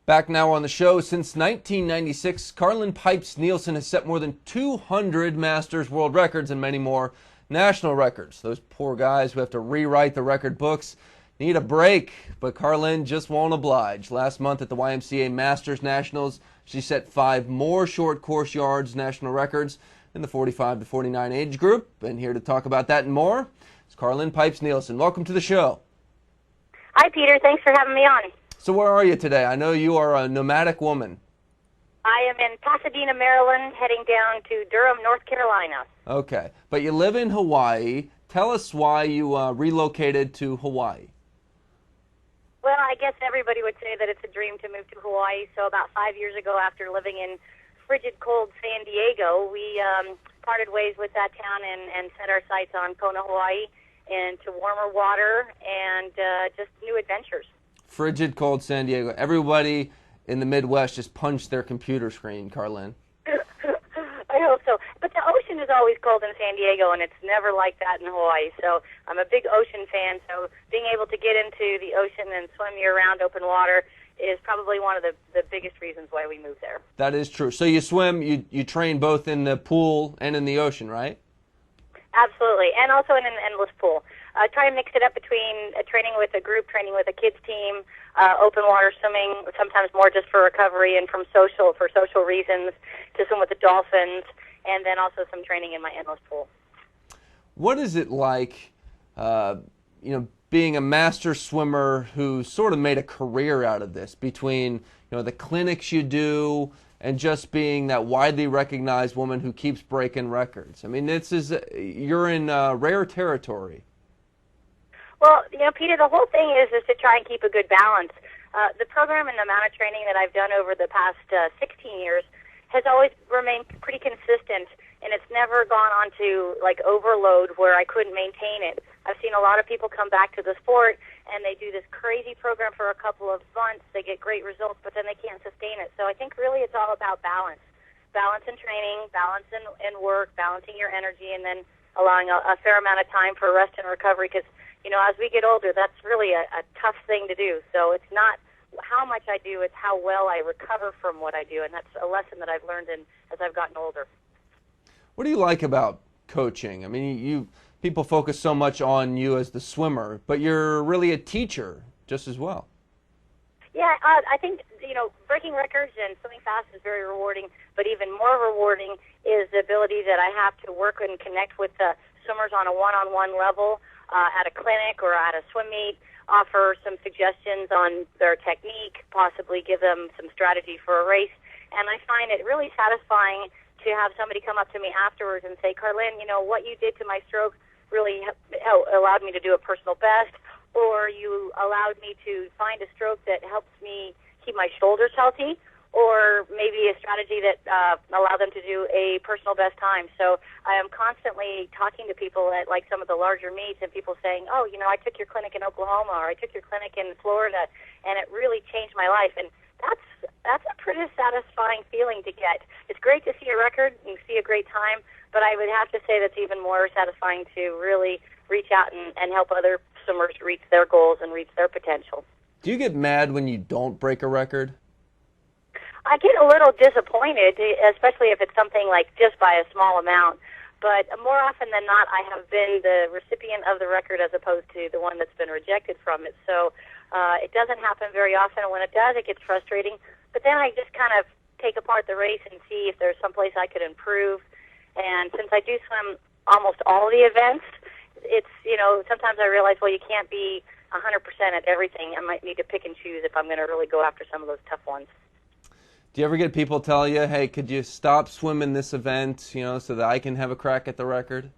Back now on the show, since 1996, Carlin Pipes Nielsen has set more than 200 Masters world records and many more national records. Those poor guys who have to rewrite the record books need a break, but Carlin just won't oblige. Last month at the YMCA Masters Nationals, she set 5 more short course yards national records in the 45 to 49 age group. And here to talk about that and more is Carlin Pipes Nielsen. Welcome to the show. Hi, Peter. Thanks for having me on. So where are you today? I know you are a nomadic woman. I am in Pasadena, Maryland, heading down to Durham, North Carolina. Okay, but you live in Hawaii. Tell us why you relocated to Hawaii. Well, I guess everybody would say that it's a dream to move to Hawaii. So about 5 years ago, after living in frigid, cold San Diego, we parted ways with that town and set our sights on Kona, Hawaii, and to warmer water and just new adventures. Frigid, cold San Diego. Everybody in the Midwest just punched their computer screen, Carlin. I hope so. But the ocean is always cold in San Diego, and it's never like that in Hawaii. So I'm a big ocean fan, so being able to get into the ocean and swim year-round open water is probably one of the biggest reasons why we moved there. That is true. So you swim, you train both in the pool and in the ocean, right? Absolutely, and also in an endless pool. Try and mix it up between training with a group, training with a kids team, open water swimming, sometimes more just for recovery and for social reasons, to swim with the dolphins, and then also some training in my endless pool. What is it like, being a master swimmer who sort of made a career out of this, between the clinics you do and just being that widely recognized woman who keeps breaking records? I mean, you're in rare territory. Well, Peter, the whole thing is to try and keep a good balance. The program and the amount of training that I've done over the past 16 years has always remained pretty consistent, and it's never gone on to overload where I couldn't maintain it. I've seen a lot of people come back to the sport, and they do this crazy program for a couple of months. They get great results, but then they can't sustain it. So I think really it's all about balance. Balance in training, balance in work, balancing your energy, and then allowing a fair amount of time for rest and recovery, because as we get older, that's really a tough thing to do. So it's not how much I do, it's how well I recover from what I do, and that's a lesson that I've learned as I've gotten older. What do you like about coaching? I mean, people focus so much on you as the swimmer, but you're really a teacher just as well. Yeah, I think, breaking records and swimming fast is very rewarding, but even more rewarding is the ability that I have to work and connect with the swimmers on a one-on-one level at a clinic or at a swim meet, offer some suggestions on their technique, possibly give them some strategy for a race. And I find it really satisfying to have somebody come up to me afterwards and say, Carlin, what you did to my stroke really allowed me to do a personal best, or you allowed me to find a stroke that helps me keep my shoulders healthy, or maybe a strategy that allowed them to do a personal best time. So I am constantly talking to people at some of the larger meets, and people saying, oh, I took your clinic in Oklahoma, or I took your clinic in Florida, and it really changed my life. And that's a pretty satisfying feeling to get. It's great to see a record and see a great time, but I would have to say that's even more satisfying to really reach out and help other swimmers reach their goals and reach their potential. Do you get mad when you don't break a record? I get a little disappointed, especially if it's something just by a small amount. But more often than not, I have been the recipient of the record as opposed to the one that's been rejected from it. So it doesn't happen very often, and when it does, it gets frustrating. But then I just kind of take apart the race and see if there's someplace I could improve. And since I do swim almost all the events, it's, sometimes I realize, well, you can't be 100% at everything. I might need to pick and choose if I'm going to really go after some of those tough ones. Do you ever get people tell you, hey, could you stop swimming this event, so that I can have a crack at the record?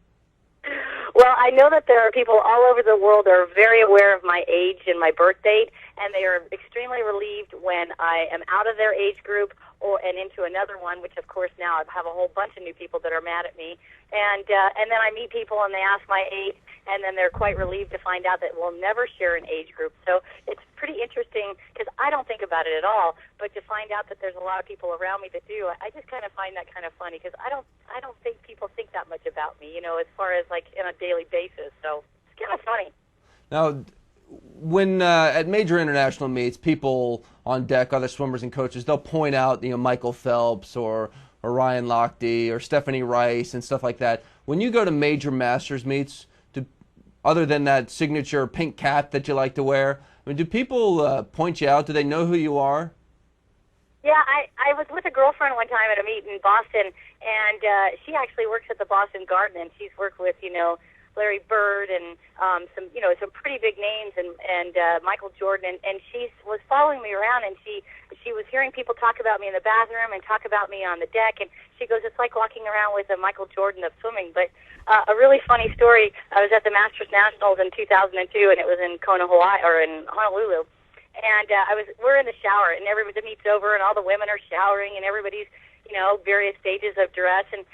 Well, I know that there are people all over the world that are very aware of my age and my birth date, and they are extremely relieved when I am out of their age group and into another one, which, of course, now I have a whole bunch of new people that are mad at me. And then I meet people, and they ask my age, and then they're quite relieved to find out that we'll never share an age group. So it's pretty interesting, because I don't think about it at all, but to find out that there's a lot of people around me that do, I just kind of find that kind of funny, because I don't think people think that much about me, as far as in a daily basis. So it's kind of funny. Now, when at major international meets, people on deck, other swimmers and coaches, they'll point out, Michael Phelps or Ryan Lochte or Stephanie Rice and stuff like that. When you go to major Masters meets, other than that signature pink cap that you like to wear, I mean, do people point you out? Do they know who you are? Yeah, I was with a girlfriend one time at a meet in Boston, and she actually works at the Boston Garden, and she's worked with, Larry Bird and some pretty big names, and Michael Jordan, and she was following me around, and she was hearing people talk about me in the bathroom and talk about me on the deck, and she goes, it's like walking around with a Michael Jordan of swimming. But a really funny story, I was at the Masters Nationals in 2002, and it was in Kona, Hawaii, or in Honolulu, and we're in the shower, and the meet's over, and all the women are showering, and everybody's, various stages of dress, and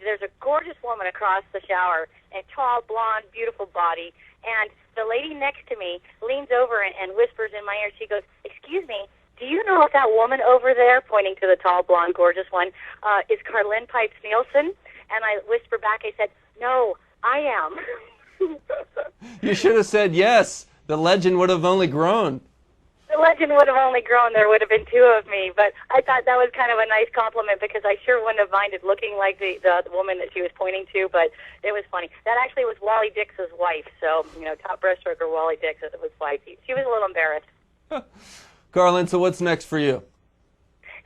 there's a gorgeous woman across the shower, and tall, blonde, beautiful body, and the lady next to me leans over and whispers in my ear. She goes, excuse me, do you know if that woman over there, pointing to the tall, blonde, gorgeous one, is Carlin Pipes Nielsen? And I whisper back, I said, no, I am. You should have said yes. The legend would have only grown. The legend would have only grown. There would have been two of me, but I thought that was kind of a nice compliment because I sure wouldn't have minded looking like the woman that she was pointing to, but it was funny. That actually was Wally Dix's wife, so, top breaststroker Wally Dix was wife. She was a little embarrassed. Carlin, so what's next for you?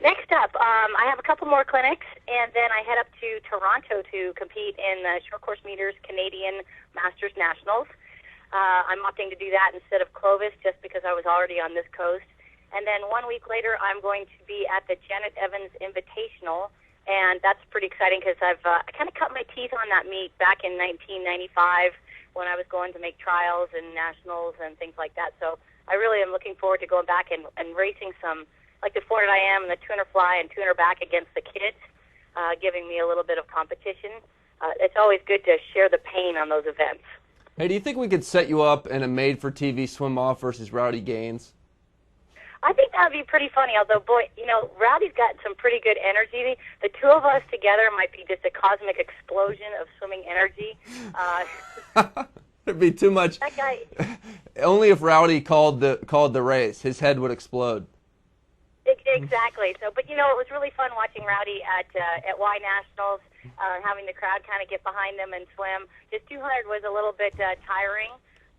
Next up, I have a couple more clinics, and then I head up to Toronto to compete in the Short Course Meters Canadian Masters Nationals. I'm opting to do that instead of Clovis just because I was already on this coast. And then 1 week later, I'm going to be at the Janet Evans Invitational, and that's pretty exciting because I kind of cut my teeth on that meet back in 1995 when I was going to make trials and nationals and things like that. So I really am looking forward to going back and racing some, like the 400 IM and the 200 fly and 200 back against the kids, giving me a little bit of competition. It's always good to share the pain on those events. Hey, do you think we could set you up in a made-for-TV swim-off versus Rowdy Gaines? I think that would be pretty funny, although, boy, Rowdy's got some pretty good energy. The two of us together might be just a cosmic explosion of swimming energy. It'd be too much. That guy... Only if Rowdy called the race. His head would explode. Exactly. So, but it was really fun watching Rowdy at Y Nationals, having the crowd kind of get behind them and swim. His 200 was a little bit tiring,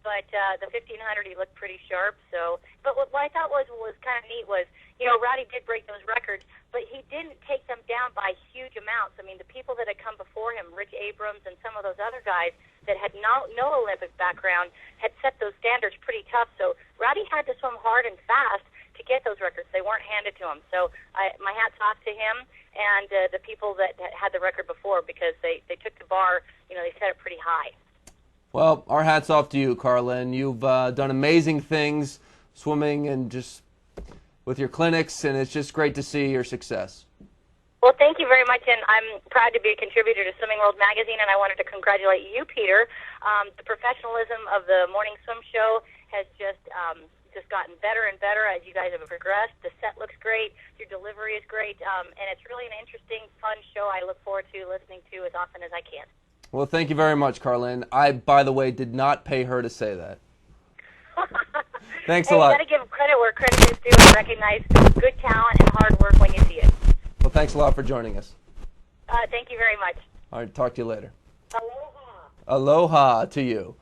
but the 1500 he looked pretty sharp. So, but what I thought was kind of neat was, Rowdy did break those records, but he didn't take them down by huge amounts. I mean, the people that had come before him, Rich Abrams and some of those other guys that had no Olympic background, had set those standards pretty tough. So Rowdy had to swim hard and fast to get those records. They weren't handed to him. So my hat's off to him and the people that had the record before because they took the bar, they set it pretty high. Well, our hat's off to you, Carlin. You've done amazing things swimming and just with your clinics, and it's just great to see your success. Well, thank you very much, and I'm proud to be a contributor to Swimming World Magazine, and I wanted to congratulate you, Peter. The professionalism of the Morning Swim Show has just gotten better and better as you guys have progressed. The set looks great. Your delivery is great. And it's really an interesting, fun show I look forward to listening to as often as I can. Well, thank you very much, Carlin. I, by the way, did not pay her to say that. Thanks a lot. You got to give credit where credit is due and recognize good talent and hard work when you see it. Well, thanks a lot for joining us. Thank you very much. All right, talk to you later. Aloha. Aloha to you.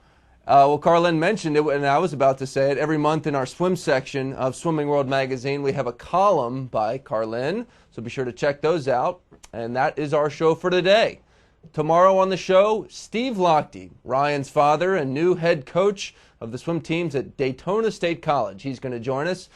Well, Carlin mentioned it, and I was about to say it. Every month in our swim section of Swimming World Magazine, we have a column by Carlin, so be sure to check those out. And that is our show for today. Tomorrow on the show, Steve Lochte, Ryan's father and new head coach of the swim teams at Daytona State College. He's going to join us.